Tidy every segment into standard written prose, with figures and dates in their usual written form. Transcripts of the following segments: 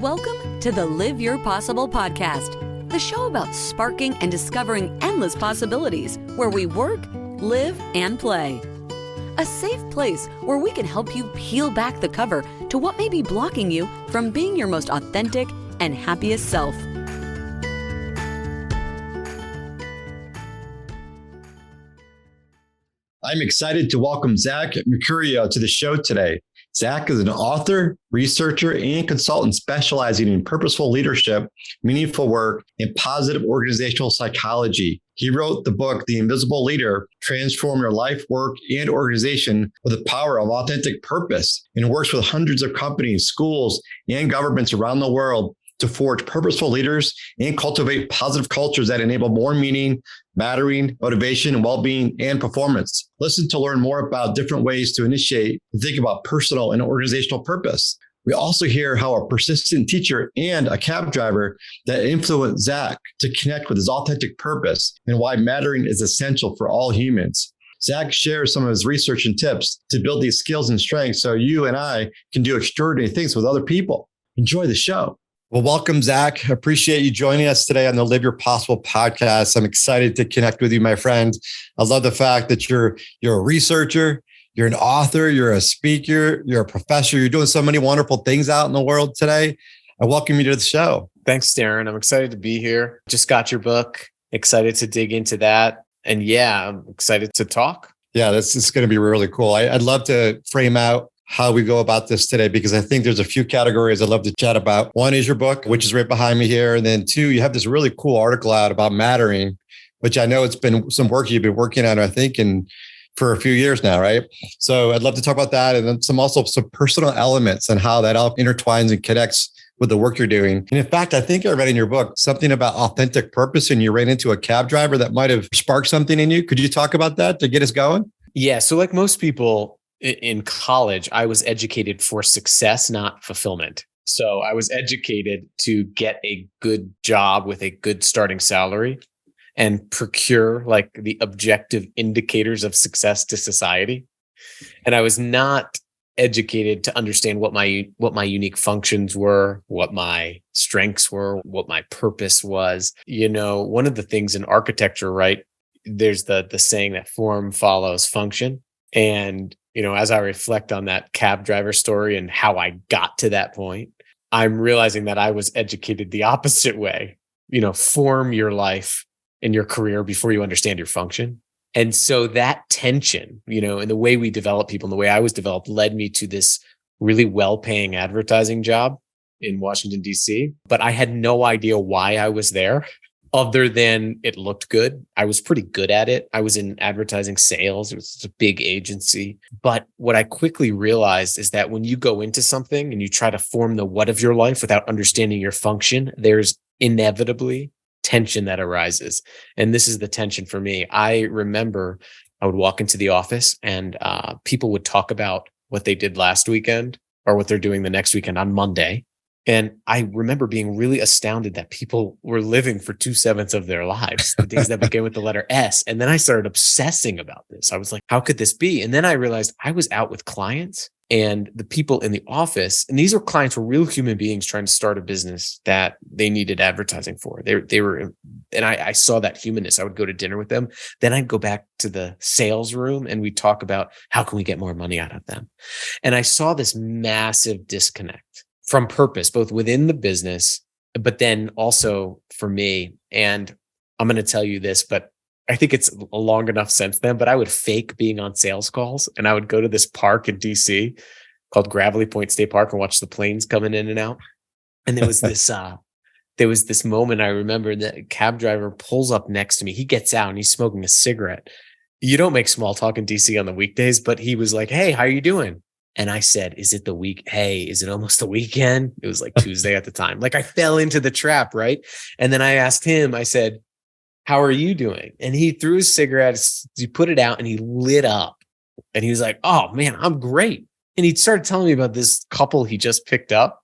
Welcome to the Live Your Possible podcast, the show about sparking and discovering endless possibilities where we work, live, and play. A safe place where we can help you peel back the cover to what may be blocking you from being your most authentic and happiest self. I'm excited to welcome Zach Mercurio to the show today. Zach is an author, researcher, and consultant specializing in purposeful leadership, meaningful work, and positive organizational psychology. He wrote the book, The Invisible Leader, Transform Your Life, Work, and Organization with the Power of Authentic Purpose, and works with hundreds of companies, schools, and governments around the world to forge purposeful leaders and cultivate positive cultures that enable more meaning, mattering, motivation, well-being, and performance. Listen to learn more about different ways to initiate and think about personal and organizational purpose. We also hear how a persistent teacher and a cab driver that influenced Zach to connect with his authentic purpose and why mattering is essential for all humans. Zach shares some of his research and tips to build these skills and strengths so you and I can do extraordinary things with other people. Enjoy the show. Well, welcome, Zach. Appreciate you joining us today on the Live Your Possible podcast. I'm excited to connect with you, my friend. I love the fact that you're a researcher, you're an author, you're a speaker, you're a professor. You're doing so many wonderful things out in the world today. I welcome you to the show. Thanks, Darren. I'm excited to be here. Just got your book. Excited to dig into that. And yeah, I'm excited to talk. Yeah, this is going to be really cool. I'd love to frame out how we go about this today, because I think there's a few categories I'd love to chat about. One is your book, which is right behind me here. And then two, you have this really cool article out about mattering, which I know it's been some work you've been working on, I think, for a few years now, right? So I'd love to talk about that. And then some personal elements and how that all intertwines and connects with the work you're doing. And in fact, I think I read in your book something about authentic purpose, and you ran into a cab driver that might have sparked something in you. Could you talk about that to get us going? Yeah. So like most people, in college, I was educated for success, not fulfillment. So I was educated to get a good job with a good starting salary and procure like the objective indicators of success to society. And I was not educated to understand what my unique functions were, what my strengths were, what my purpose was. You know, one of the things in architecture, right? There's the saying that form follows function. And you know, as I reflect on that cab driver story and how I got to that point, I'm realizing that I was educated the opposite way. You know, form your life and your career before you understand your function. And so that tension, you know, and the way we develop people and the way I was developed led me to this really well-paying advertising job in Washington, D.C. But I had no idea why I was there. Other than it looked good. I was pretty good at it. I was in advertising sales. It was a big agency. But what I quickly realized is that when you go into something and you try to form the what of your life without understanding your function, there's inevitably tension that arises. And this is the tension for me. I remember I would walk into the office and people would talk about what they did last weekend or what they're doing the next weekend on Monday. And I remember being really astounded that people were living for 2/7 of their lives, the days that began with the letter S. And then I started obsessing about this. I was like, how could this be? And then I realized I was out with clients and the people in the office, and these are clients were real human beings trying to start a business that they needed advertising for. They were, and I saw that humanness. I would go to dinner with them. Then I'd go back to the sales room and we'd talk about how can we get more money out of them? And I saw this massive disconnect from purpose, both within the business, but then also for me. And I'm going to tell you this, but I think it's long enough since then, but I would fake being on sales calls and I would go to this park in DC called Gravelly Point State Park and watch the planes coming in and out. And there was this moment I remember that a cab driver pulls up next to me. He gets out and he's smoking a cigarette. You don't make small talk in DC on the weekdays, but he was like, "Hey, how are you doing?" And I said, "Is it the week? Hey, is it almost the weekend?" It was like Tuesday at the time. Like I fell into the trap, right? And then I asked him, I said, "How are you doing?" And he threw his cigarette, he put it out and he lit up. And he was like, "Oh man, I'm great." And he started telling me about this couple he just picked up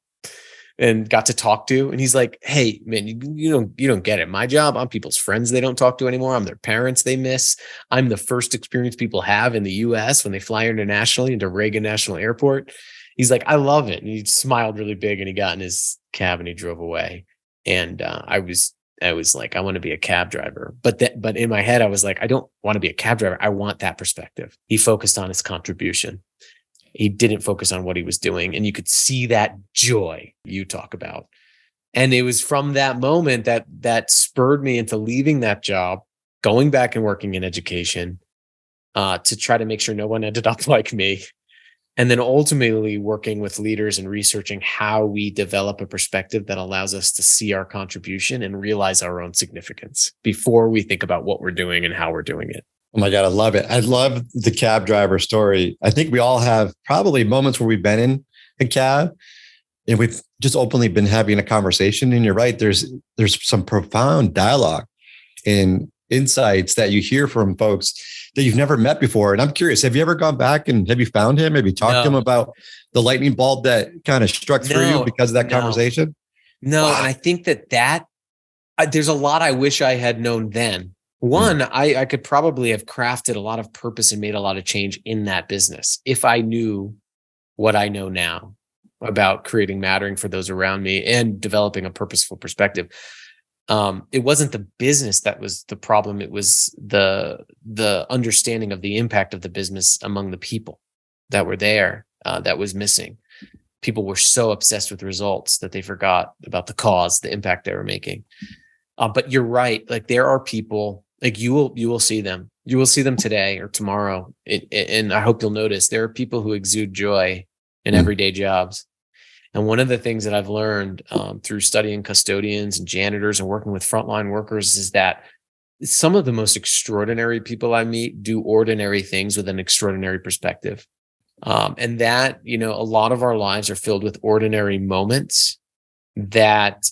and got to talk to. And he's like, "Hey man, you don't get it. My job, I'm people's friends they don't talk to anymore. I'm their parents they miss. I'm the first experience people have in the US when they fly internationally into Reagan National Airport. He's like, I love it. And he smiled really big and he got in his cab and he drove away. And I was like, I want to be a cab driver. But in my head, I was like, I don't want to be a cab driver. I want that perspective. He focused on his contribution. He didn't focus on what he was doing. And you could see that joy you talk about. And it was from that moment that spurred me into leaving that job, going back and working in education, to try to make sure no one ended up like me. And then ultimately working with leaders and researching how we develop a perspective that allows us to see our contribution and realize our own significance before we think about what we're doing and how we're doing it. Oh my God, I love it. I love the cab driver story. I think we all have probably moments where we've been in a cab and we've just openly been having a conversation. And you're right, there's some profound dialogue and insights that you hear from folks that you've never met before. And I'm curious, have you ever gone back and have you found him? Have you talked to him about the lightning bolt that kind of struck through you because of that conversation? No. Wow. And I think that there's a lot I wish I had known then. One, I could probably have crafted a lot of purpose and made a lot of change in that business if I knew what I know now about creating mattering for those around me and developing a purposeful perspective. It wasn't the business that was the problem. It was the understanding of the impact of the business among the people that were there that was missing. People were so obsessed with results that they forgot about the cause, the impact they were making. But you're right. Like there are people like you will see them. You will see them today or tomorrow. And I hope you'll notice there are people who exude joy in everyday jobs. And one of the things that I've learned through studying custodians and janitors and working with frontline workers is that some of the most extraordinary people I meet do ordinary things with an extraordinary perspective. And that, a lot of our lives are filled with ordinary moments that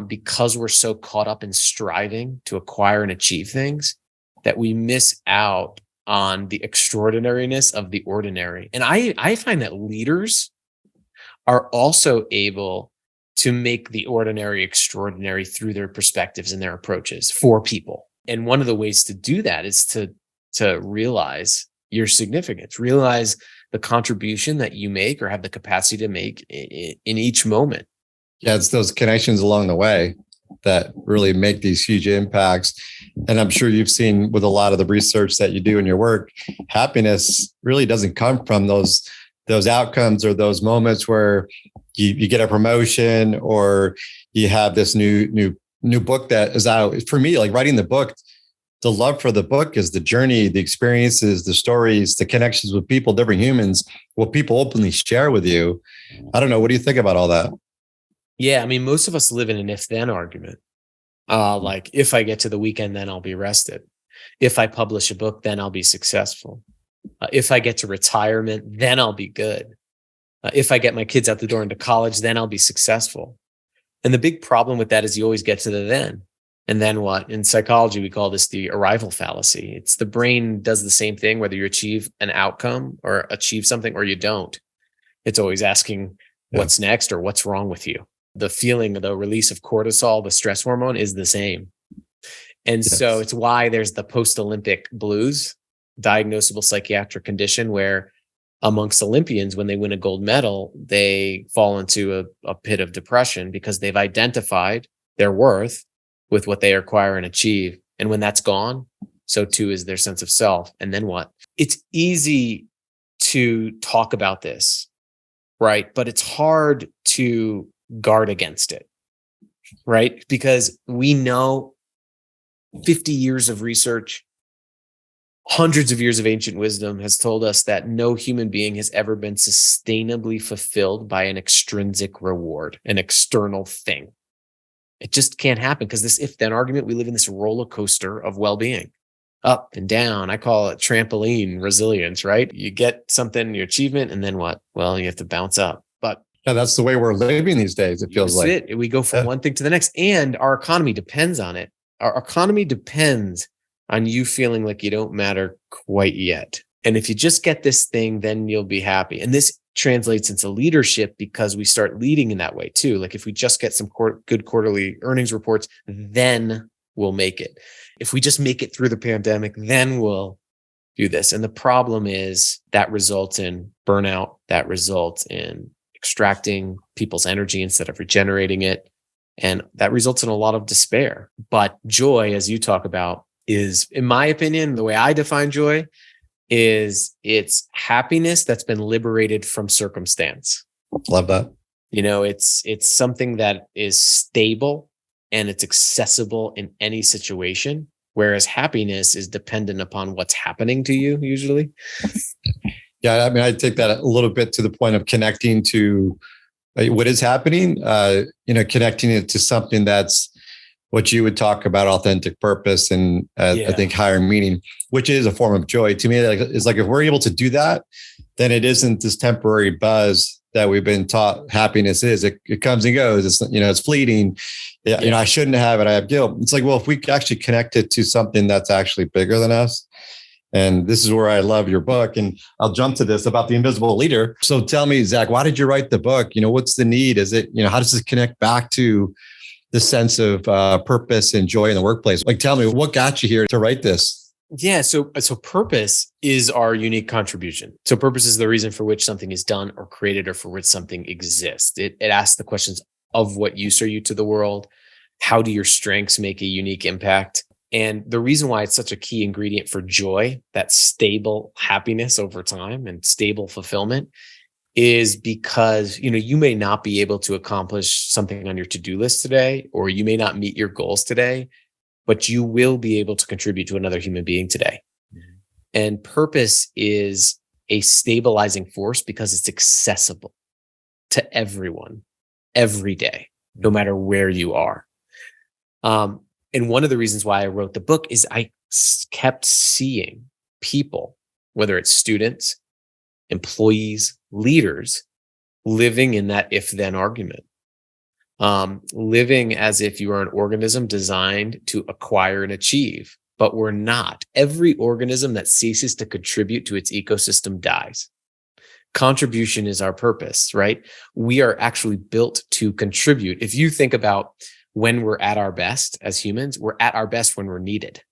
because we're so caught up in striving to acquire and achieve things, that we miss out on the extraordinariness of the ordinary. And I find that leaders are also able to make the ordinary extraordinary through their perspectives and their approaches for people. And one of the ways to do that is to realize your significance, realize the contribution that you make or have the capacity to make in each moment. Yeah, it's those connections along the way that really make these huge impacts. And I'm sure you've seen with a lot of the research that you do in your work, happiness really doesn't come from those outcomes or those moments where you get a promotion or you have this new book that is out. For me, like writing the book, the love for the book is the journey, the experiences, the stories, the connections with people, different humans, what people openly share with you. I don't know. What do you think about all that? Yeah, I mean, most of us live in an if-then argument. Like, if I get to the weekend, then I'll be rested. If I publish a book, then I'll be successful. If I get to retirement, then I'll be good. If I get my kids out the door into college, then I'll be successful. And the big problem with that is you always get to the then. And then what? In psychology, we call this the arrival fallacy. It's the brain does the same thing, whether you achieve an outcome or achieve something or you don't. It's always asking what's next or what's wrong with you. The feeling of the release of cortisol, the stress hormone, is the same. And so it's why there's the post-Olympic blues, diagnosable psychiatric condition where amongst Olympians, when they win a gold medal, they fall into a pit of depression because they've identified their worth with what they acquire and achieve. And when that's gone, so too is their sense of self. And then what? It's easy to talk about this, right? But it's hard to guard against it, right? Because we know 50 years of research, hundreds of years of ancient wisdom has told us that no human being has ever been sustainably fulfilled by an extrinsic reward, an external thing. It just can't happen because this if-then argument, we live in this roller coaster of well-being, up and down. I call it trampoline resilience, right? You get something, your achievement, and then what? Well, you have to bounce up. But yeah, that's the way we're living these days. It feels like we go from one thing to the next, and our economy depends on it. Our economy depends on you feeling like you don't matter quite yet. And if you just get this thing, then you'll be happy. And this translates into leadership because we start leading in that way too. Like if we just get some good quarterly earnings reports, then we'll make it. If we just make it through the pandemic, then we'll do this. And the problem is that results in burnout, that results in extracting people's energy instead of regenerating it. And that results in a lot of despair. But joy, as you talk about, is, in my opinion, the way I define joy is it's happiness that's been liberated from circumstance. Love that. It's something that is stable and it's accessible in any situation, whereas happiness is dependent upon what's happening to you usually. Yeah, I mean, I take that a little bit to the point of connecting to what is happening, connecting it to something that's what you would talk about authentic purpose and I think higher meaning, which is a form of joy. To me, it's like if we're able to do that, then it isn't this temporary buzz that we've been taught happiness is. It comes and goes. It's, it's fleeting. I shouldn't have it. I have guilt. It's like, well, if we actually connect it to something that's actually bigger than us. And this is where I love your book. And I'll jump to this about the invisible leader. So tell me, Zach, why did you write the book? What's the need? Is it, how does this connect back to the sense of purpose and joy in the workplace? Like, tell me, what got you here to write this? Yeah. So purpose is our unique contribution. So purpose is the reason for which something is done or created or for which something exists. It asks the questions of what use are you to the world? How do your strengths make a unique impact? And the reason why it's such a key ingredient for joy, that stable happiness over time and stable fulfillment, is because, you may not be able to accomplish something on your to-do list today, or you may not meet your goals today, but you will be able to contribute to another human being today. Mm-hmm. And purpose is a stabilizing force because it's accessible to everyone every day, no matter where you are. And one of the reasons why I wrote the book is I kept seeing people, whether it's students, employees, leaders, living in that if-then argument. Living as if you are an organism designed to acquire and achieve, but we're not. Every organism that ceases to contribute to its ecosystem dies. Contribution is our purpose, right? We are actually built to contribute. If you think about when we're at our best as humans, we're at our best when we're needed.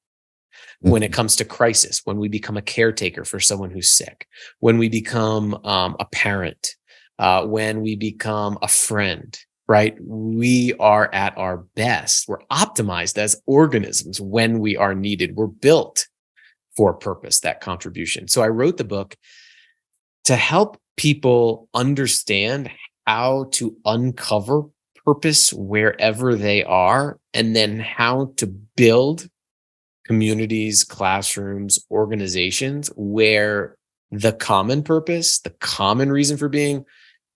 When it comes to crisis, when we become a caretaker for someone who's sick, when we become a parent, when we become a friend, right? We are at our best. We're optimized as organisms when we are needed. We're built for purpose, that contribution. So I wrote the book to help people understand how to uncover purpose wherever they are, and then how to build communities, classrooms, organizations where the common purpose, the common reason for being,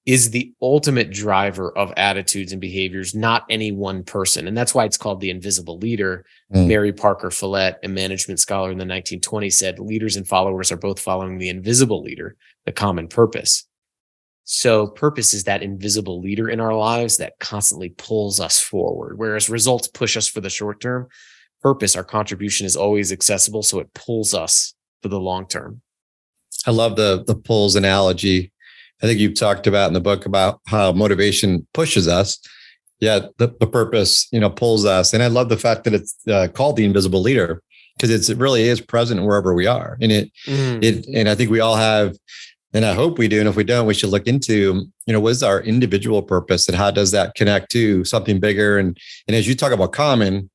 is the ultimate driver of attitudes and behaviors, not any one person. And that's why it's called the invisible leader. Mary Parker Follett, a management scholar in the 1920s, said leaders and followers are both following the invisible leader, the common purpose. So purpose is that invisible leader in our lives that constantly pulls us forward, whereas results push us for the short term. Purpose, our contribution, is always accessible, so it pulls us for the long term. I love the pulls analogy. I think you've talked about in the book about how motivation pushes us. Yeah, the purpose, pulls us. And I love the fact that it's called the invisible leader, because it really is present wherever we are. And and I think we all have, and I hope we do. And if we don't, we should look into, what is our individual purpose and how does that connect to something bigger? And as you talk about common,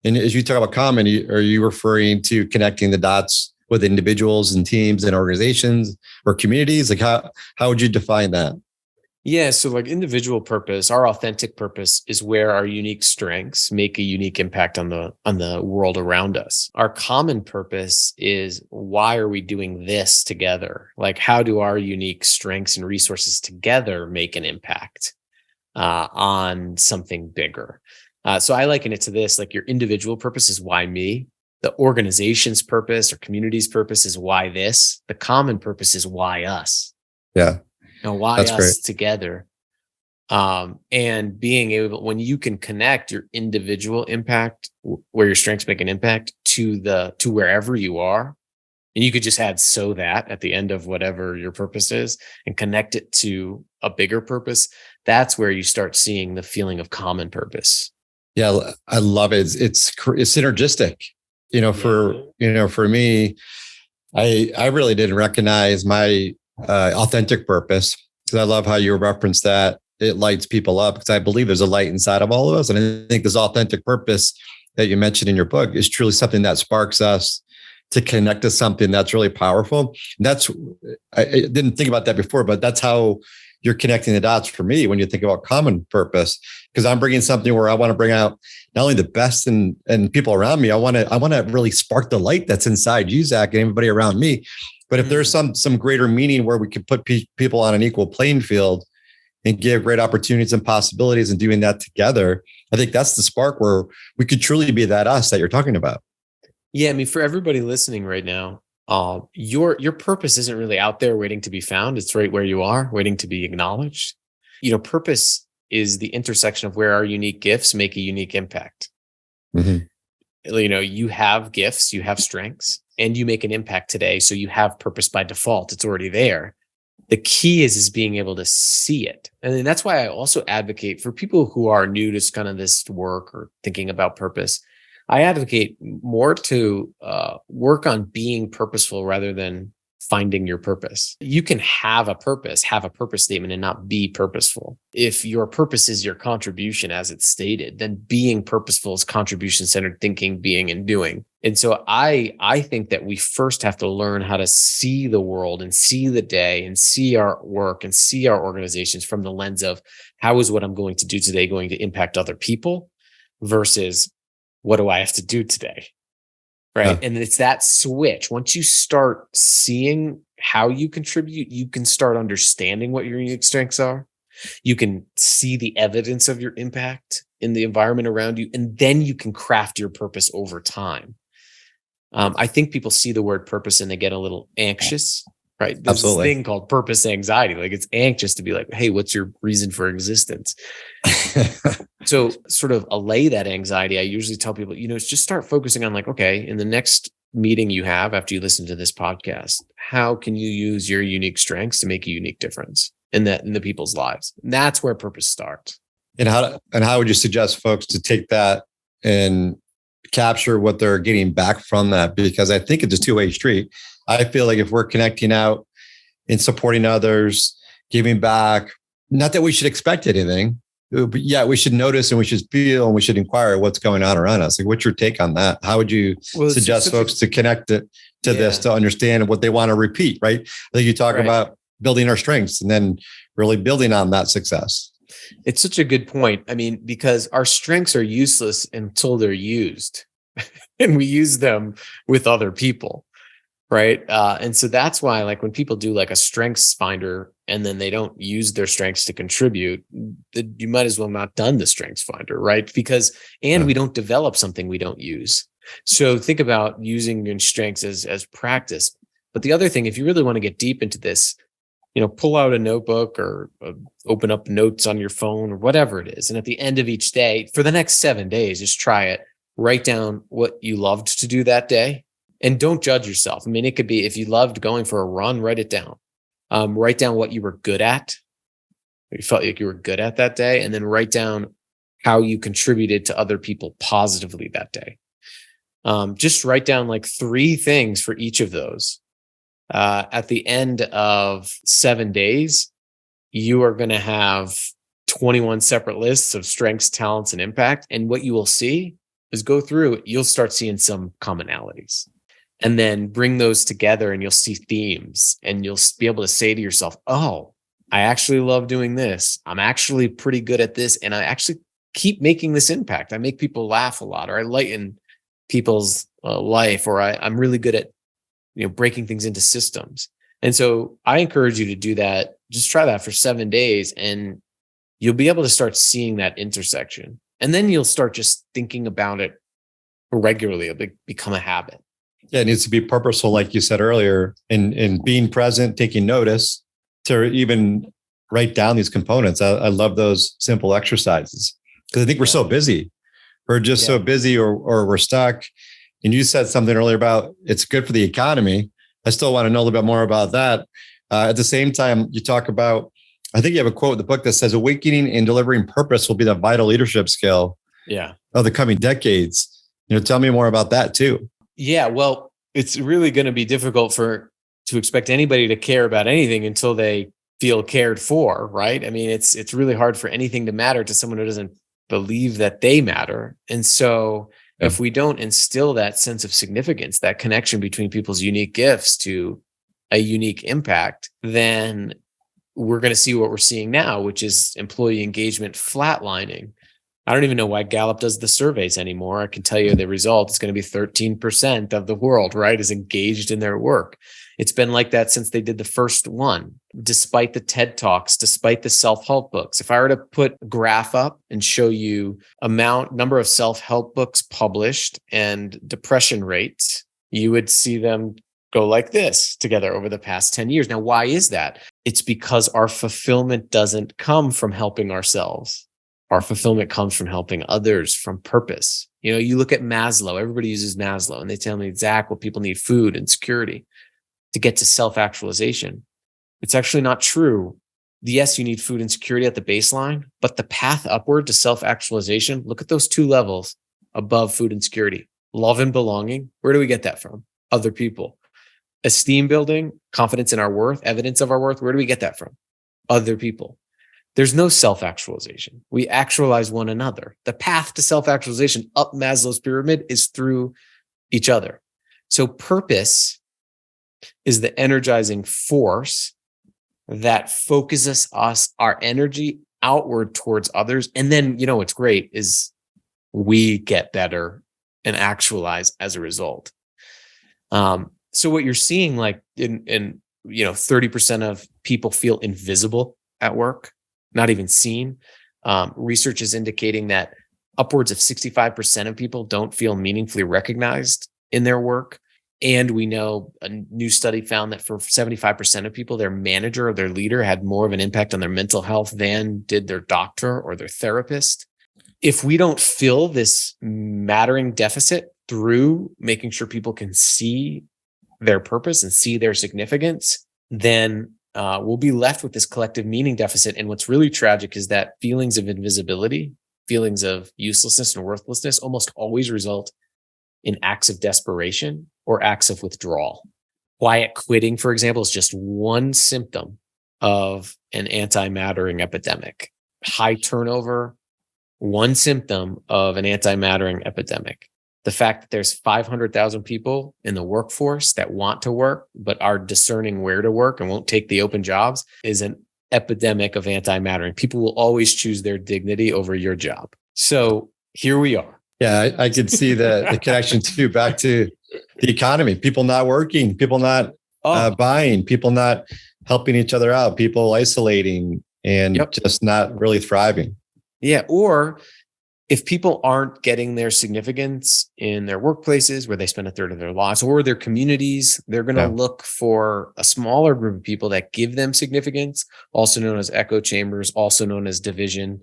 are you referring to connecting the dots with individuals and teams and organizations or communities? Like how would you define that? Yeah. So like individual purpose, our authentic purpose is where our unique strengths make a unique impact on the world around us. Our common purpose is, why are we doing this together? Like, how do our unique strengths and resources together make an impact on something bigger? So I liken it to this, like your individual purpose is why me. The organization's purpose or community's purpose is why this. The common purpose is why us. Yeah. Why That's us great. together. And being able, when you can connect your individual impact, where your strengths make an impact, to wherever you are, and you could just add "so that" at the end of whatever your purpose is and connect it to a bigger purpose, that's where you start seeing the feeling of common purpose. Yeah, I love it. It's synergistic. For me, I really didn't recognize my authentic purpose Because I love how you reference that it lights people up, because I believe there's a light inside of all of us. And I think this authentic purpose that you mentioned in your book is truly something that sparks us to connect to something that's really powerful. I didn't think about that before, but that's how you're connecting the dots for me when you think about common purpose, because I'm bringing something where I want to bring out not only the best in people around me. I want to really spark the light that's inside you, Zach, and everybody around me. But if there's some greater meaning where we can put people on an equal playing field and give great opportunities and possibilities and doing that together, I think that's the spark where we could truly be that us that you're talking about. Yeah, I mean, for everybody listening right now, your purpose isn't really out there waiting to be found. It's right where you are, waiting to be acknowledged. Purpose is the intersection of where our unique gifts make a unique impact. Mm-hmm. You have gifts, you have strengths, and you make an impact today. So you have purpose by default. It's already there. The key is being able to see it. And that's why I also advocate for people who are new to kind of this work or thinking about purpose. I advocate more to work on being purposeful rather than finding your purpose. You can have a purpose statement, and not be purposeful. If your purpose is your contribution, as it's stated, then being purposeful is contribution-centered thinking, being, and doing. And so I think that we first have to learn how to see the world and see the day and see our work and see our organizations from the lens of how is what I'm going to do today going to impact other people versus what do I have to do today? Right. And it's that switch. Once you start seeing how you contribute, you can start understanding what your unique strengths are. You can see the evidence of your impact in the environment around you, and then you can craft your purpose over time. I think people see the word purpose and they get a little anxious, right? There's Absolutely. this thing called purpose anxiety. Like, it's anxious to be like, hey, what's your reason for existence? So sort of allay that anxiety. I usually tell people, just start focusing on like, okay, in the next meeting you have after you listen to this podcast, how can you use your unique strengths to make a unique difference in the people's lives? And that's where purpose starts. And how would you suggest folks to take that and capture what they're getting back from that? Because I think it's a two-way street. I feel like if we're connecting out and supporting others, giving back, not that we should expect anything, but yeah, we should notice and we should feel and we should inquire what's going on around us. Like, what's your take on that? How would you suggest folks to connect it to this, to understand what they want to repeat, right? I think you talk about building our strengths and then really building on that success. It's such a good point. I mean, because our strengths are useless until they're used and we use them with other people. Right. And so that's why, like, when people do like a strengths finder and then they don't use their strengths to contribute, you might as well not done the strengths finder. Right. Because, we don't develop something we don't use. So think about using your strengths as practice. But the other thing, if you really want to get deep into this, pull out a notebook or open up notes on your phone or whatever it is. And at the end of each day, for the next 7 days, just try it. Write down what you loved to do that day. And don't judge yourself. I mean, it could be if you loved going for a run, write it down. Write down what you were good at. You felt like you were good at that day. And then write down how you contributed to other people positively that day. Just write down like 3 things for each of those. At the end of 7 days, you are going to have 21 separate lists of strengths, talents, and impact. And what you will see is go through it. You'll start seeing some commonalities. And then bring those together and you'll see themes, and you'll be able to say to yourself, oh, I actually love doing this. I'm actually pretty good at this. And I actually keep making this impact. I make people laugh a lot, or I lighten people's life, or I'm really good at, breaking things into systems. And so I encourage you to do that. Just try that for 7 days and you'll be able to start seeing that intersection. And then you'll start just thinking about it regularly. It'll become a habit. Yeah, it needs to be purposeful, like you said earlier, in being present, taking notice, to even write down these components. I love those simple exercises because I think we're so busy. We're just so busy or we're stuck. And you said something earlier about it's good for the economy. I still want to know a little bit more about that. At the same time, you talk about, I think you have a quote in the book that says, awakening and delivering purpose will be the vital leadership skill of the coming decades. Tell me more about that too. Yeah, well, it's really going to be difficult to expect anybody to care about anything until they feel cared for, right? I mean, it's really hard for anything to matter to someone who doesn't believe that they matter. And so if we don't instill that sense of significance, that connection between people's unique gifts to a unique impact, then we're going to see what we're seeing now, which is employee engagement flatlining. I don't even know why Gallup does the surveys anymore. I can tell you the result is going to be 13% of the world, right, is engaged in their work. It's been like that since they did the first one, despite the TED Talks, despite the self-help books. If I were to put a graph up and show you number of self-help books published and depression rates, you would see them go like this together over the past 10 years. Now, why is that? It's because our fulfillment doesn't come from helping ourselves. Our fulfillment comes from helping others, from purpose. You know, you look at Maslow, everybody uses Maslow, and they tell me, Zach, well, people need food and security to get to self-actualization. It's actually not true. Yes, you need food and security at the baseline, but the path upward to self-actualization, look at those two levels above food and security. Love and belonging, where do we get that from? Other people. Esteem building, confidence in our worth, evidence of our worth, where do we get that from? Other people. There's no self-actualization. We actualize one another. The path to self-actualization up Maslow's pyramid is through each other. So purpose is the energizing force that focuses our energy outward towards others. And then, you know, what's great is we get better and actualize as a result. So what you're seeing, like in 30% of people feel invisible at work, not even seen. Research is indicating that upwards of 65% of people don't feel meaningfully recognized in their work. And we know a new study found that for 75% of people, their manager or their leader had more of an impact on their mental health than did their doctor or their therapist. If we don't fill this mattering deficit through making sure people can see their purpose and see their significance, then we'll be left with this collective meaning deficit. And what's really tragic is that feelings of invisibility, feelings of uselessness and worthlessness almost always result in acts of desperation or acts of withdrawal. Quiet quitting, for example, is just one symptom of an anti-mattering epidemic. High turnover, one symptom of an anti-mattering epidemic. The fact that there's 500,000 people in the workforce that want to work, but are discerning where to work and won't take the open jobs is an epidemic of anti-mattering. People will always choose their dignity over your job. So here we are. Yeah, I could see the connection too, back to the economy. People not working, people not buying, people not helping each other out, people isolating and just not really thriving. Yeah. Or if people aren't getting their significance in their workplaces where they spend a third of their lives or their communities, they're going to look for a smaller group of people that give them significance, also known as echo chambers, also known as division.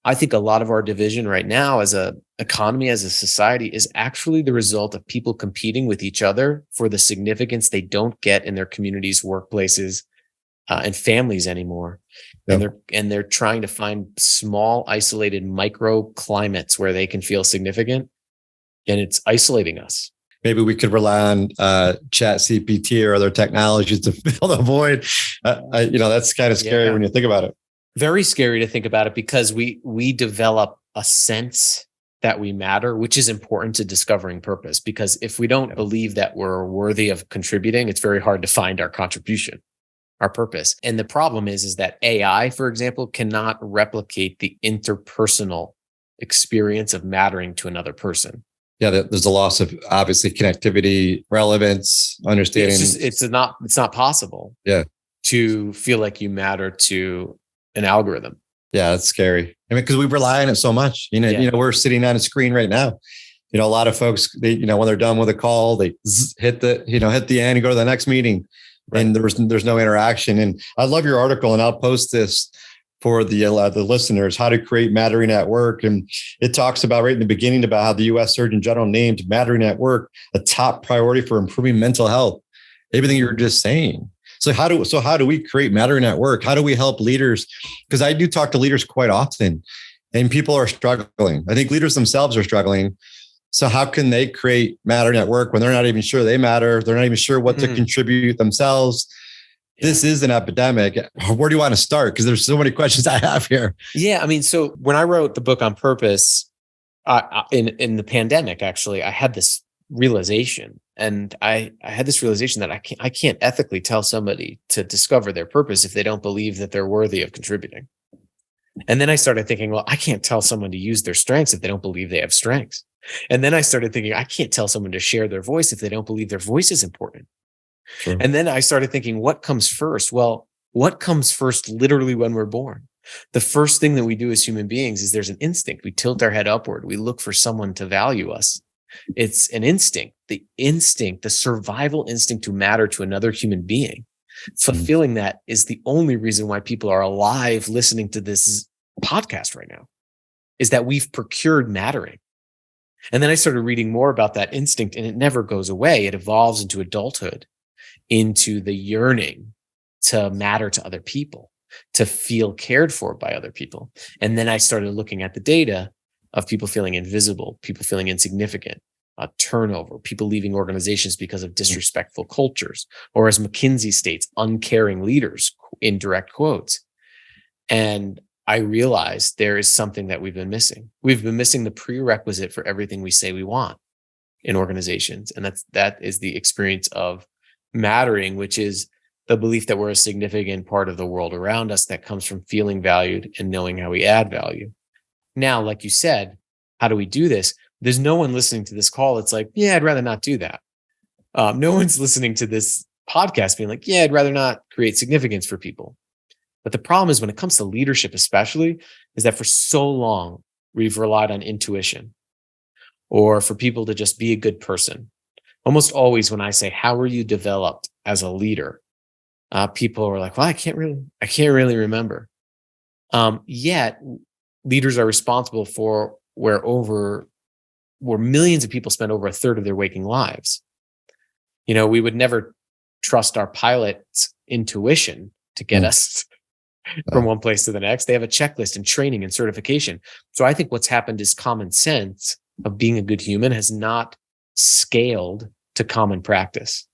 I think a lot of our division right now as a economy, as a society, is actually the result of people competing with each other for the significance they don't get in their communities, workplaces, and families anymore. Yep. And they're trying to find small, isolated microclimates where they can feel significant, and it's isolating us. Maybe we could rely on Chat CPT or other technologies to fill the void. That's kind of scary when you think about it. Very scary to think about it, because we develop a sense that we matter, which is important to discovering purpose. Because if we don't believe that we're worthy of contributing, it's very hard to find our contribution, our purpose. And the problem is that AI, for example, cannot replicate the interpersonal experience of mattering to another person. Yeah, there's a loss of obviously connectivity, relevance, understanding. It's not possible. Yeah, to feel like you matter to an algorithm. Yeah, that's scary. I mean, because we rely on it so much. We're sitting on a screen right now. A lot of folks, when they're done with a call, they hit the end and go to the next meeting, right. And there's no interaction. And I love your article, and I'll post this for the listeners, how to create mattering at work. And it talks about right in the beginning about how the U.S. Surgeon General named mattering at work a top priority for improving mental health. Everything you were just saying. So how do we create mattering at work? How do we help leaders? Because I do talk to leaders quite often, and people are struggling. I think leaders themselves are struggling. So how can they create mattering at work when they're not even sure they matter? They're not even sure what to contribute themselves. This is an epidemic. Where do you want to start? Because there's so many questions I have here. Yeah. I mean, so when I wrote the book on purpose, in the pandemic, actually, I had this realization, and I had this realization that I can't ethically tell somebody to discover their purpose if they don't believe that they're worthy of contributing. And then I started thinking, well, I can't tell someone to use their strengths if they don't believe they have strengths. And then I started thinking, I can't tell someone to share their voice if they don't believe their voice is important. Sure. And then I started thinking, what comes first? Well, what comes first literally when we're born? The first thing that we do as human beings is there's an instinct. We tilt our head upward. We look for someone to value us. It's an instinct, the survival instinct to matter to another human being. Fulfilling that is the only reason why people are alive listening to this podcast right now, is that we've procured mattering. And then I started reading more about that instinct, and it never goes away. It evolves into adulthood, into the yearning to matter to other people, to feel cared for by other people. And then I started looking at the data of people feeling invisible, people feeling insignificant, turnover, people leaving organizations because of disrespectful cultures, or as McKinsey states, uncaring leaders, in direct quotes. And I realized there is something that we've been missing. We've been missing the prerequisite for everything we say we want in organizations. And that is the experience of mattering, which is the belief that we're a significant part of the world around us, that comes from feeling valued and knowing how we add value. Now, like you said, how do we do this? There's no one listening to this call that's like, yeah, I'd rather not do that. No one's listening to this podcast being like, yeah, I'd rather not create significance for people. But the problem is, when it comes to leadership especially, is that for so long, we've relied on intuition, or for people to just be a good person. Almost always when I say, how were you developed as a leader? People are like, well, I can't really remember. Yet leaders are responsible for where millions of people spend over a third of their waking lives. We would never trust our pilot's intuition to get us from one place to the next. They have a checklist and training and certification. So I think what's happened is common sense of being a good human has not scaled to common practice.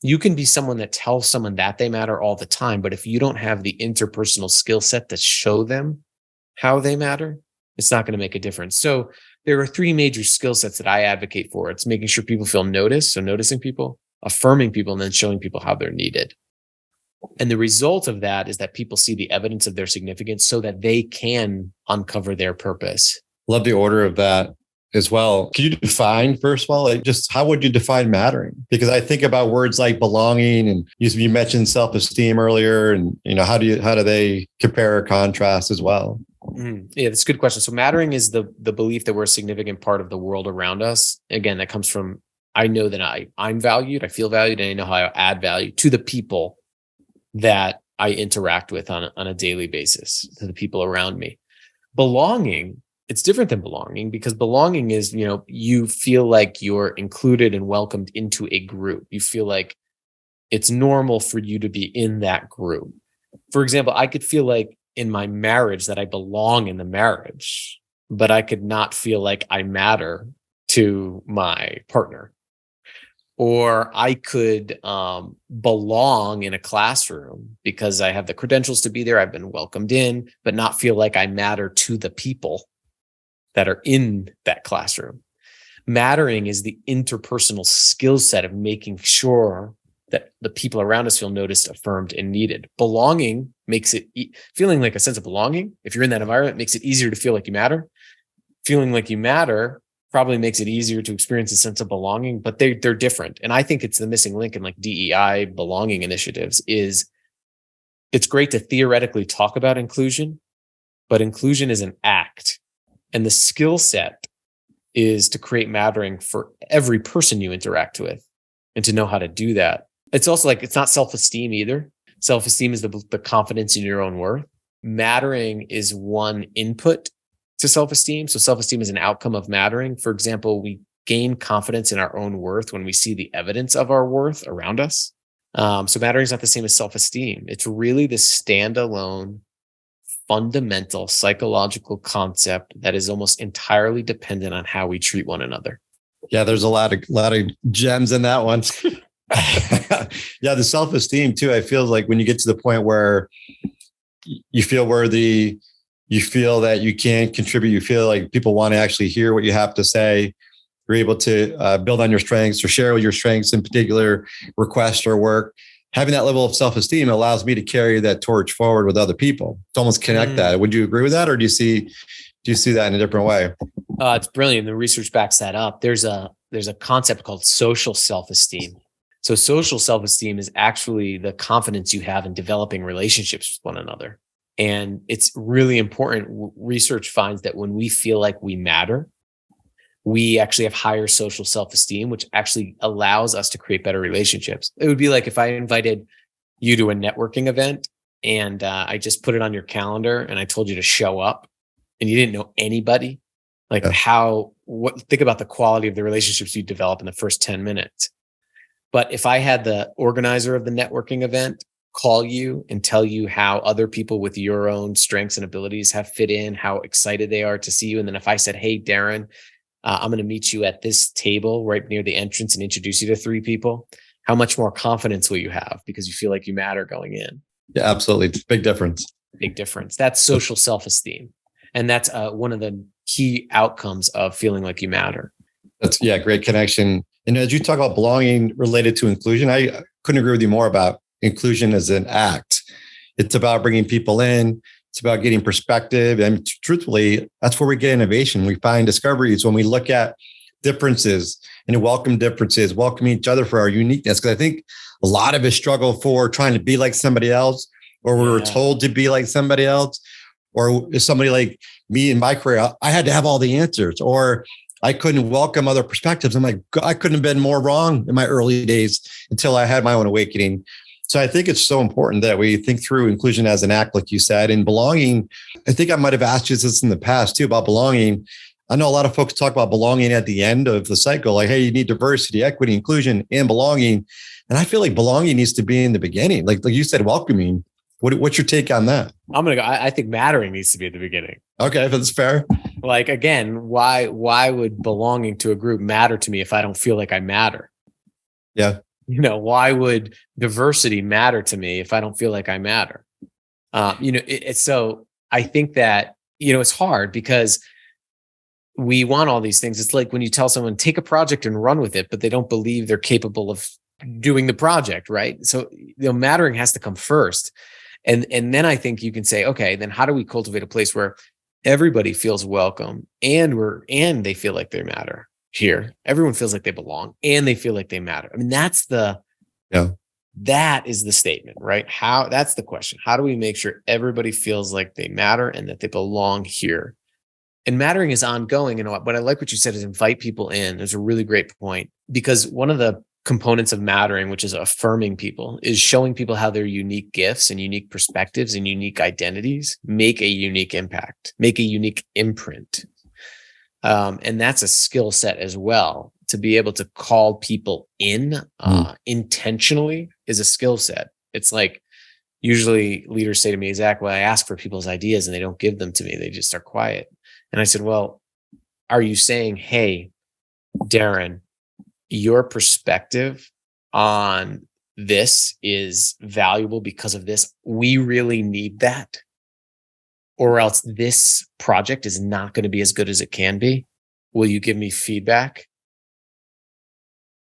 You can be someone that tells someone that they matter all the time, but if you don't have the interpersonal skill set to show them how they matter, it's not going to make a difference. So there are three major skill sets that I advocate for. It's making sure people feel noticed, so noticing people, affirming people, and then showing people how they're needed. And the result of that is that people see the evidence of their significance so that they can uncover their purpose. Love the order of that as well. Can you define, first of all, just how would you define mattering? Because I think about words like belonging, and you mentioned self-esteem earlier, and how do they compare or contrast as well? Yeah, that's a good question. So mattering is the belief that we're a significant part of the world around us. Again, that comes from, I know that I'm valued, I feel valued, and I know how I add value to the people that I interact with on a daily basis, to the people around me. Belonging, it's different than belonging, because belonging is, you feel like you're included and welcomed into a group. You feel like it's normal for you to be in that group. For example, I could feel like in my marriage that I belong in the marriage, but I could not feel like I matter to my partner. Or I could belong in a classroom because I have the credentials to be there. I've been welcomed in, but not feel like I matter to the people that are in that classroom. Mattering is the interpersonal skill set of making sure that the people around us feel noticed, affirmed, and needed. Belonging makes it, feeling like a sense of belonging, if you're in that environment, makes it easier to feel like you matter. Feeling like you matter probably makes it easier to experience a sense of belonging, but they're different. And I think it's the missing link in like DEI belonging initiatives. Is it's great to theoretically talk about inclusion, but inclusion is an act. And the skill set is to create mattering for every person you interact with and to know how to do that. It's also like, it's not self-esteem either. Self-esteem is the confidence in your own worth. Mattering is one input to self-esteem. So self-esteem is an outcome of mattering. For example, we gain confidence in our own worth when we see the evidence of our worth around us. So mattering is not the same as self-esteem. It's really the standalone, fundamental psychological concept that is almost entirely dependent on how we treat one another. Yeah, there's a lot of gems in that one. Yeah, the self-esteem too. I feel like when you get to the point where you feel worthy, you feel that you can contribute, you feel like people want to actually hear what you have to say. You're able to build on your strengths or share your strengths in particular requests or work. Having that level of self-esteem allows me to carry that torch forward with other people. To almost connect that. Would you agree with that, or do you see that in a different way? It's brilliant. The research backs that up. There's a concept called social self-esteem. So social self-esteem is actually the confidence you have in developing relationships with one another. And it's really important. Research finds that when we feel like we matter, we actually have higher social self-esteem, which actually allows us to create better relationships. It would be like if I invited you to a networking event and I just put it on your calendar and I told you to show up and you didn't know anybody. Like think about the quality of the relationships you develop in the first 10 minutes. But if I had the organizer of the networking event call you and tell you how other people with your own strengths and abilities have fit in, how excited they are to see you. And then if I said, hey, Darren, I'm going to meet you at this table right near the entrance and introduce you to 3 people, how much more confidence will you have because you feel like you matter going in? Yeah, absolutely. It's a big difference. Big difference. That's social self-esteem. And that's one of the key outcomes of feeling like you matter. That's great connection. And as you talk about belonging related to inclusion, I couldn't agree with you more about inclusion as an act. It's about bringing people in. It's about getting perspective. And truthfully, that's where we get innovation. We find discoveries when we look at differences and welcome differences, welcome each other for our uniqueness. Because I think a lot of us struggle for trying to be like somebody else, or we were told to be like somebody else, or somebody like me in my career, I had to have all the answers, or I couldn't welcome other perspectives. I'm like, I couldn't have been more wrong in my early days until I had my own awakening. So I think it's so important that we think through inclusion as an act, like you said, and belonging. I think I might have asked you this in the past too about belonging. I know a lot of folks talk about belonging at the end of the cycle, like, hey, you need diversity, equity, inclusion, and belonging. And I feel like belonging needs to be in the beginning. Like you said, welcoming. What's your take on that? I'm going to go. I think mattering needs to be at the beginning. Okay, if that's fair. Like, again, why would belonging to a group matter to me if I don't feel like I matter? Yeah. Why would diversity matter to me if I don't feel like I matter? So I think that, it's hard because we want all these things. It's like when you tell someone, take a project and run with it, but they don't believe they're capable of doing the project, right? So, mattering has to come first. And then I think you can say, okay, then how do we cultivate a place where everybody feels welcome and they feel like they matter here? Everyone feels like they belong and they feel like they matter. I mean, that is the statement, right? That's the question. How do we make sure everybody feels like they matter and that they belong here? And mattering is ongoing. And what I like what you said is invite people in. There's a really great point, because one of the components of mattering, which is affirming people, is showing people how their unique gifts and unique perspectives and unique identities make a unique impact, make a unique imprint. And that's a skill set as well. To be able to call people in intentionally is a skill set. It's like, usually leaders say to me, Zach, well, I ask for people's ideas and they don't give them to me. They just are quiet. And I said, well, are you saying, hey, Darren, your perspective on this is valuable because of this? We really need that, or else this project is not going to be as good as it can be. Will you give me feedback?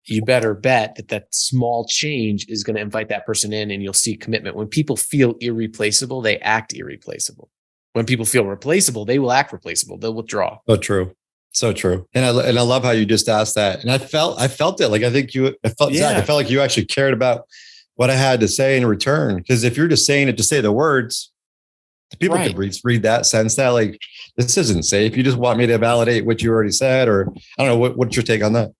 You better bet that small change is going to invite that person in, and you'll see commitment. When people feel irreplaceable, they act irreplaceable. When people feel replaceable, they will act replaceable. They'll withdraw. So true. So true. And I love how you just asked that. And I felt it. Like, Zach, I felt like you actually cared about what I had to say in return. Because if you're just saying it to say the words, people could read that, sense that, like, this isn't safe. You just want me to validate what you already said, or I don't know. What's your take on that?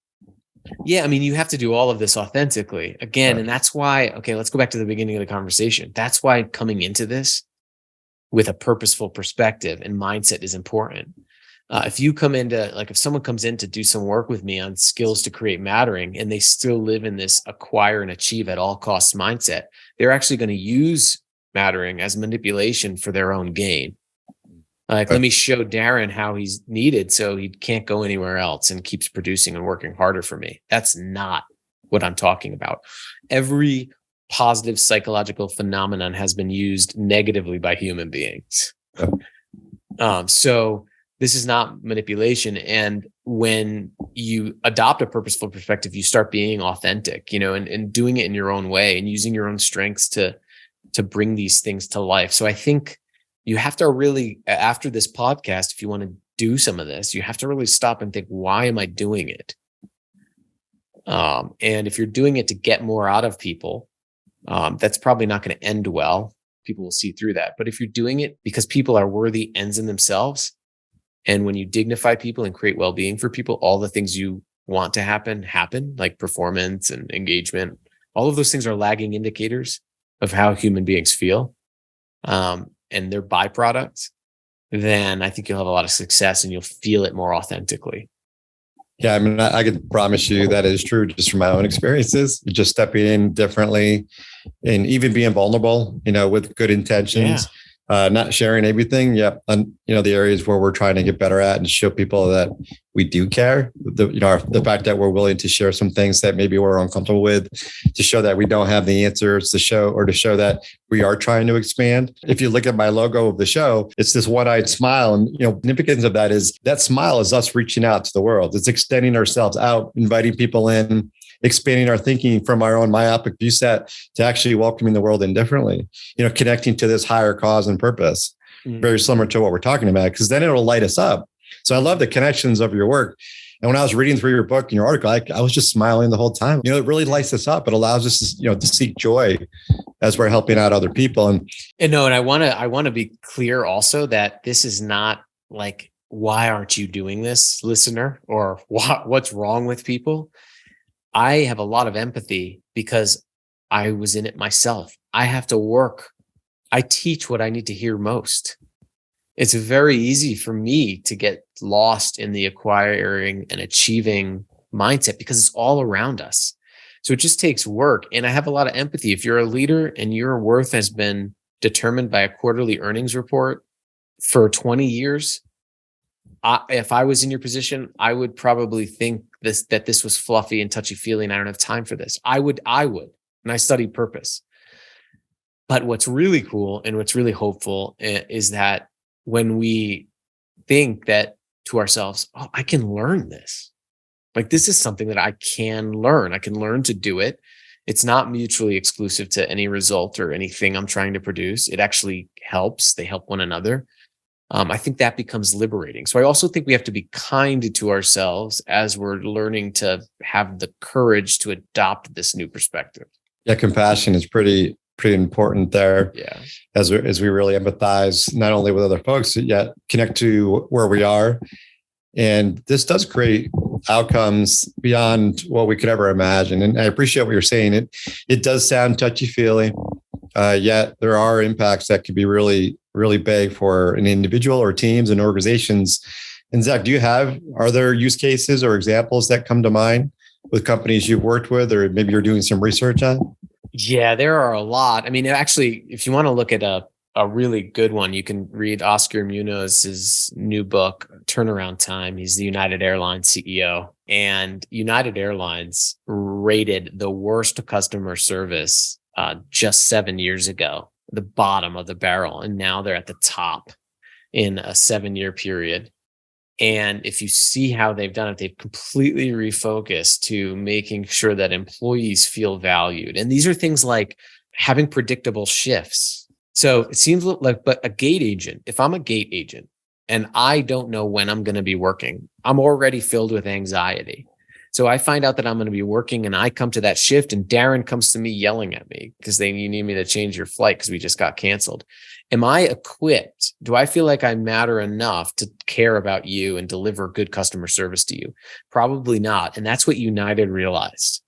Yeah. I mean, you have to do all of this authentically again. Right. And that's why, okay, let's go back to the beginning of the conversation. That's why coming into this with a purposeful perspective and mindset is important. If you come into, like, if someone comes in to do some work with me on skills to create mattering, and they still live in this acquire and achieve at all costs mindset, they're actually going to use mattering as manipulation for their own gain. Like, let me show Darren how he's needed so he can't go anywhere else and keeps producing and working harder for me. That's not what I'm talking about. Every positive psychological phenomenon has been used negatively by human beings. So this is not manipulation. And when you adopt a purposeful perspective, you start being authentic, and doing it in your own way and using your own strengths to bring these things to life. So I think you have to really, after this podcast, if you want to do some of this, you have to really stop and think, why am I doing it? And if you're doing it to get more out of people, that's probably not going to end well. People will see through that. But if you're doing it because people are worthy ends in themselves, and when you dignify people and create well-being for people, all the things you want to happen, like performance and engagement. All of those things are lagging indicators of how human beings feel, and their byproducts. Then I think you'll have a lot of success and you'll feel it more authentically. Yeah, I mean, I could promise you that is true just from my own experiences, just stepping in differently and even being vulnerable, with good intentions. Not sharing everything. And the areas where we're trying to get better at and show people that we do care. The fact that we're willing to share some things that maybe we're uncomfortable with, to show that we don't have the answers, to show that we are trying to expand. If you look at my logo of the show, it's this one-eyed smile, and significance of that is that smile is us reaching out to the world. It's extending ourselves out, inviting people in, expanding our thinking from our own myopic view set to actually welcoming the world in differently, connecting to this higher cause and purpose, very similar to what we're talking about, because then it'll light us up. So I love the connections of your work. And when I was reading through your book and your article, I was just smiling the whole time. It really lights us up. It allows us to, to seek joy as we're helping out other people. And I want to be clear also that this is not like, why aren't you doing this, listener, or what's wrong with people? I have a lot of empathy because I was in it myself. I have to work. I teach what I need to hear most. It's very easy for me to get lost in the acquiring and achieving mindset because it's all around us. So it just takes work. And I have a lot of empathy. If you're a leader and your worth has been determined by a quarterly earnings report for 20 years, if I was in your position, I would probably think that this was fluffy and touchy-feely, and I don't have time for this. I would. And I studied purpose. But what's really cool and what's really hopeful is that when we think that to ourselves, oh, I can learn this. Like, this is something that I can learn. I can learn to do it. It's not mutually exclusive to any result or anything I'm trying to produce. It actually helps. They help one another. I think that becomes liberating. So I also think we have to be kind to ourselves as we're learning to have the courage to adopt this new perspective. Yeah, compassion is pretty important there. Yeah, as we really empathize not only with other folks, but yet connect to where we are. And this does create outcomes beyond what we could ever imagine. And I appreciate what you're saying. It does sound touchy-feely, yet there are impacts that could be really, really big for an individual or teams and organizations. And Zach, are there use cases or examples that come to mind with companies you've worked with, or maybe you're doing some research on? Yeah, there are a lot. I mean, actually, if you want to look at a really good one, you can read Oscar Munoz's new book, Turnaround Time. He's the United Airlines CEO. And United Airlines rated the worst customer service just 7 years ago, the bottom of the barrel. And now they're at the top in a 7-year period. And if you see how they've done it, they've completely refocused to making sure that employees feel valued. And these are things like having predictable shifts. So it seems like, but a gate agent, if I'm a gate agent and I don't know when I'm going to be working, I'm already filled with anxiety. So I find out that I'm going to be working and I come to that shift and Darren comes to me yelling at me because you need me to change your flight because we just got canceled. Am I equipped? Do I feel like I matter enough to care about you and deliver good customer service to you? Probably not. And that's what United realized,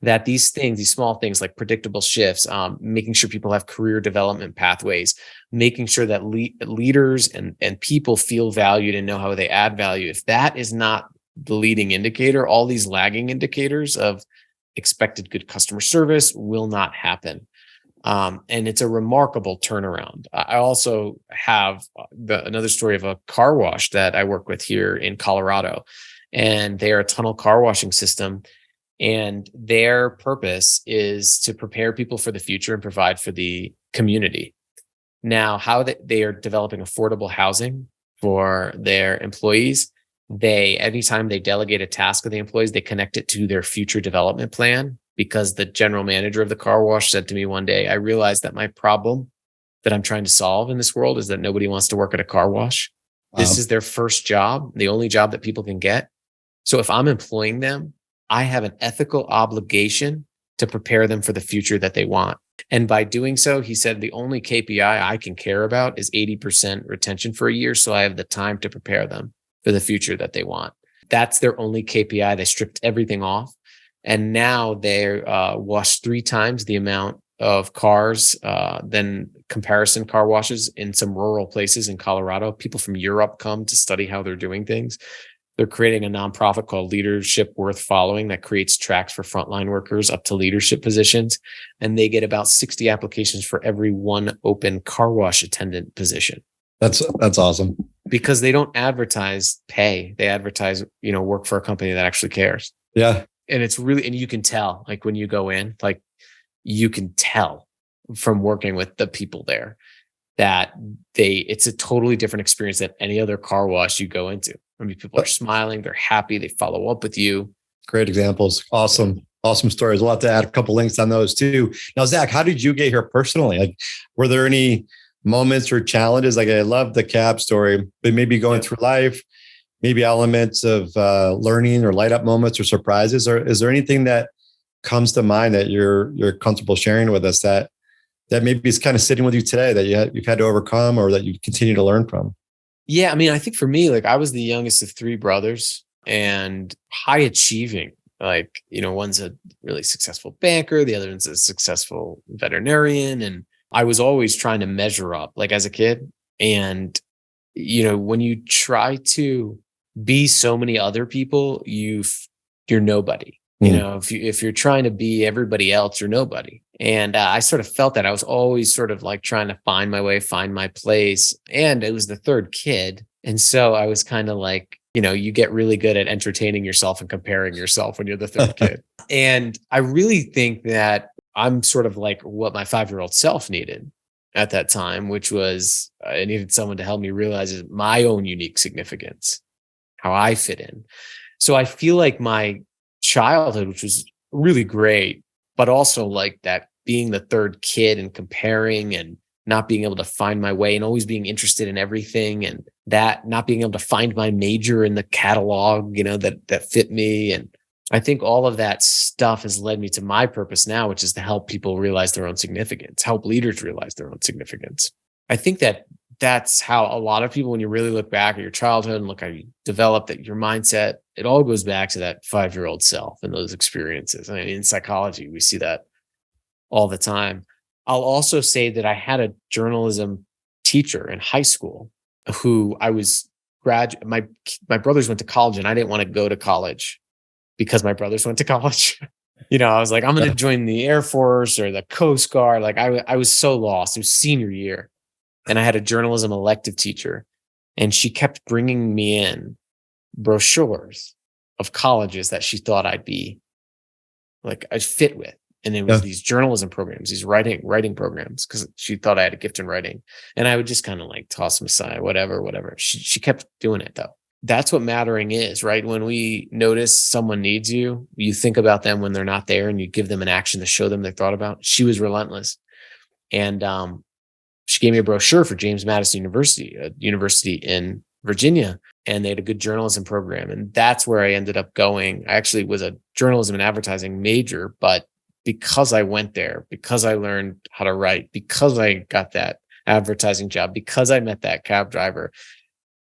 that these things, these small things like predictable shifts, making sure people have career development pathways, making sure that leaders and people feel valued and know how they add value. If that is not the leading indicator, all these lagging indicators of expected good customer service will not happen. And it's a remarkable turnaround. I also have another story of a car wash that I work with here in Colorado, and they are a tunnel car washing system. And their purpose is to prepare people for the future and provide for the community. Now, how they are developing affordable housing for their employees, anytime they delegate a task of the employees, they connect it to their future development plan. Because the general manager of the car wash said to me one day, I realized that my problem that I'm trying to solve in this world is that nobody wants to work at a car wash. Wow. This is their first job, the only job that people can get. So if I'm employing them, I have an ethical obligation to prepare them for the future that they want. And by doing so, he said, the only KPI I can care about is 80% retention for a year. So I have the time to prepare them for the future that they want. That's their only KPI. They stripped everything off. And now they wash 3 times the amount of cars than comparison car washes in some rural places in Colorado. People from Europe come to study how they're doing things. They're creating a nonprofit called Leadership Worth Following that creates tracks for frontline workers up to leadership positions. And they get about 60 applications for every 1 open car wash attendant position. That's awesome. Because they don't advertise pay. They advertise, work for a company that actually cares. Yeah. And it's really, and you can tell, like when you go in, like you can tell from working with the people there that it's a totally different experience than any other car wash you go into. I mean, people are smiling, they're happy, they follow up with you. Great examples. Awesome stories. We'll have to add a couple links on those too. Now, Zach, how did you get here personally? Like, were there any moments or challenges? Like, I love the cab story, but maybe going through life, maybe elements of learning or light up moments or surprises, or is there anything that comes to mind that you're comfortable sharing with us that maybe is kind of sitting with you today that you've had to overcome or that you continue to learn from? Yeah. I mean, I think for me, like I was the youngest of 3 brothers and high achieving, like, one's a really successful banker. The other one's a successful veterinarian. And I was always trying to measure up like as a kid. And, when you try to be so many other people, you're nobody. If you're trying to be everybody else, you're nobody. And I sort of felt that I was always sort of like trying to find my way, find my place. And it was the 3rd kid. And so I was kind of like, you get really good at entertaining yourself and comparing yourself when you're the 3rd kid. And I really think that I'm sort of like what my 5-year-old self needed at that time, which was I needed someone to help me realize my own unique significance, how I fit in. So I feel like my childhood, which was really great, but also like that being the 3rd kid and comparing and not being able to find my way and always being interested in everything, and that not being able to find my major in the catalog, that fit me. And I think all of that stuff has led me to my purpose now, which is to help people realize their own significance, help leaders realize their own significance. I think that that's how a lot of people, when you really look back at your childhood and look how you developed that your mindset, it all goes back to that 5-year-old self and those experiences. I mean, in psychology, we see that all the time. I'll also say that I had a journalism teacher in high school who I was my brothers went to college and I didn't want to go to college because my brothers went to college. I was like, I'm going to join the Air Force or the Coast Guard. Like I was so lost. It was senior year. And I had a journalism elective teacher, and she kept bringing me in brochures of colleges that she thought I'd fit with. And it was these journalism programs, these writing programs, because she thought I had a gift in writing. And I would just kind of like toss them aside, whatever. She kept doing it though. That's what mattering is, right? When we notice someone needs you, you think about them when they're not there and you give them an action to show them they thought about. She was relentless. And she gave me a brochure for James Madison University, a university in Virginia, and they had a good journalism program. And that's where I ended up going. I actually was a journalism and advertising major, but because I went there, because I learned how to write, because I got that advertising job, because I met that cab driver,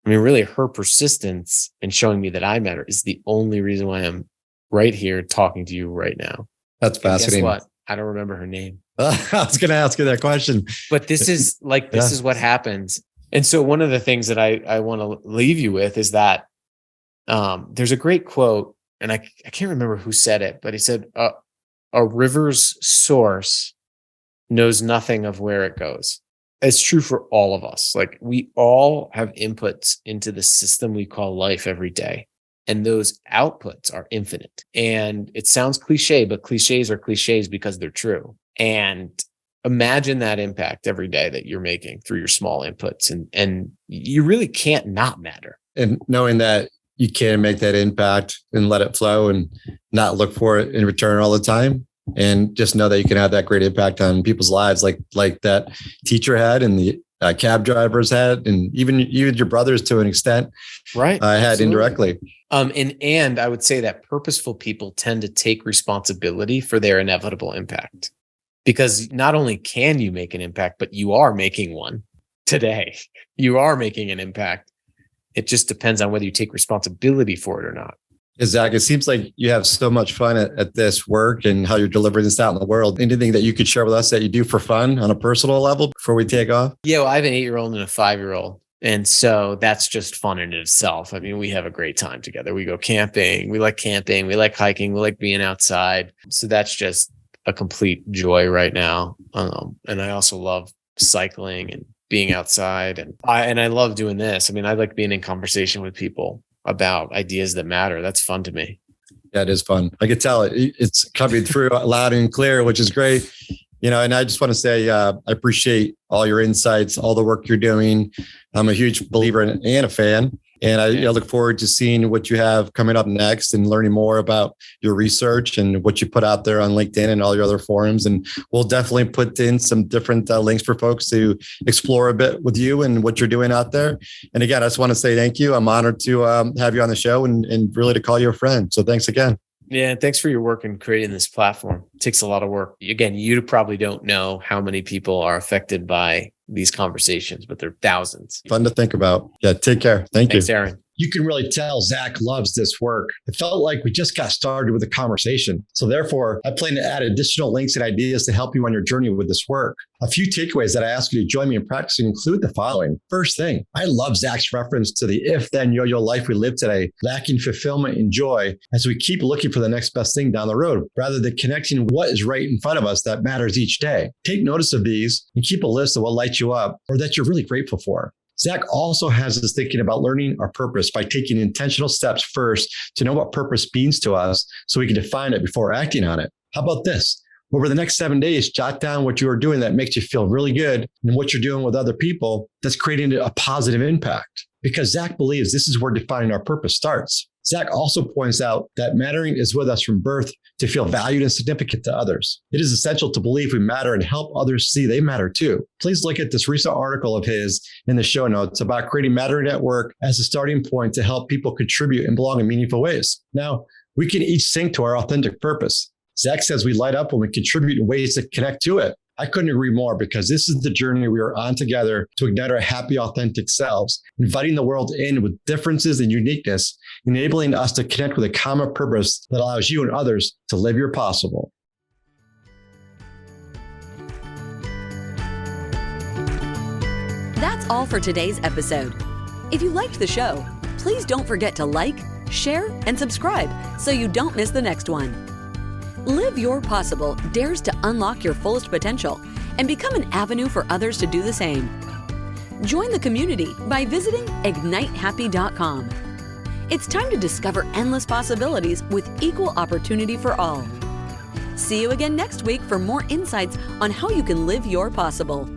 I mean, really her persistence in showing me that I matter is the only reason why I'm right here talking to you right now. That's fascinating. Guess what? I don't remember her name. I was going to ask you that question. But this is what happens. And so one of the things that I want to leave you with is that there's a great quote, and I can't remember who said it, but he said, a river's source knows nothing of where it goes. It's true for all of us. Like we all have inputs into the system we call life every day. and those outputs are infinite. And it sounds cliche, but cliches are cliches because they're true. And imagine that impact every day that you're making through your small inputs, and you really can't not matter. And knowing that you can make that impact and let it flow and not look for it in return all the time. And just know that you can have that great impact on people's lives, like that teacher had and the cab drivers had, and even your brothers to an extent, right? Had Absolutely. Indirectly. And I would say that purposeful people tend to take responsibility for their inevitable impact, because not only can you make an impact, but you are making one today. You are making an impact. It just depends on whether you take responsibility for it or not. Zach, it seems like you have so much fun at this work and how you're delivering this out in the world. Anything that you could share with us that you do for fun on a personal level before we take off? Yeah, well, I have an 8-year-old and a 5-year-old. And so that's just fun in itself. I mean, we have a great time together. We go camping. We like camping. We like hiking. We like being outside. So that's just a complete joy right now. And I also love cycling and being outside. And I love doing this. I mean, I like being in conversation with people about ideas that matter. That's fun to me. Yeah, it is fun. I could tell it's coming through loud and clear, which is great. And I just want to say, I appreciate all your insights, all the work you're doing. I'm a huge believer and a fan. And I look forward to seeing what you have coming up next and learning more about your research and what you put out there on LinkedIn and all your other forums. And we'll definitely put in some different links for folks to explore a bit with you and what you're doing out there. And again, I just want to say thank you. I'm honored to have you on the show and really to call you a friend. So thanks again. Yeah, thanks for your work in creating this platform. It takes a lot of work. Again, you probably don't know how many people are affected by these conversations, but they're thousands. Fun to think about. Yeah, take care. Thanks, you. Aaron. You can really tell Zach loves this work. It felt like we just got started with the conversation. So therefore, I plan to add additional links and ideas to help you on your journey with this work. A few takeaways that I ask you to join me in practicing include the following. First thing, I love Zach's reference to the if-then yo-yo life we live today, lacking fulfillment and joy as we keep looking for the next best thing down the road, rather than connecting what is right in front of us that matters each day. Take notice of these and keep a list of what lights you up or that you're really grateful for. Zach also has us thinking about learning our purpose by taking intentional steps first to know what purpose means to us so we can define it before acting on it. How about this? Over the next 7 days, jot down what you are doing that makes you feel really good and what you're doing with other people that's creating a positive impact. Because Zach believes this is where defining our purpose starts. Zach also points out that mattering is with us from birth to feel valued and significant to others. It is essential to believe we matter and help others see they matter too. Please look at this recent article of his in the show notes about creating mattering at work as a starting point to help people contribute and belong in meaningful ways. Now, we can each sync to our authentic purpose. Zach says we light up when we contribute in ways that connect to it. I couldn't agree more, because this is the journey we are on together to ignite our happy, authentic selves, inviting the world in with differences and uniqueness, enabling us to connect with a common purpose that allows you and others to live your possible. That's all for today's episode. If you liked the show, please don't forget to like, share, and subscribe so you don't miss the next one. Live Your Possible dares to unlock your fullest potential and become an avenue for others to do the same. Join the community by visiting ignitehappy.com. It's time to discover endless possibilities with equal opportunity for all. See you again next week for more insights on how you can live your possible.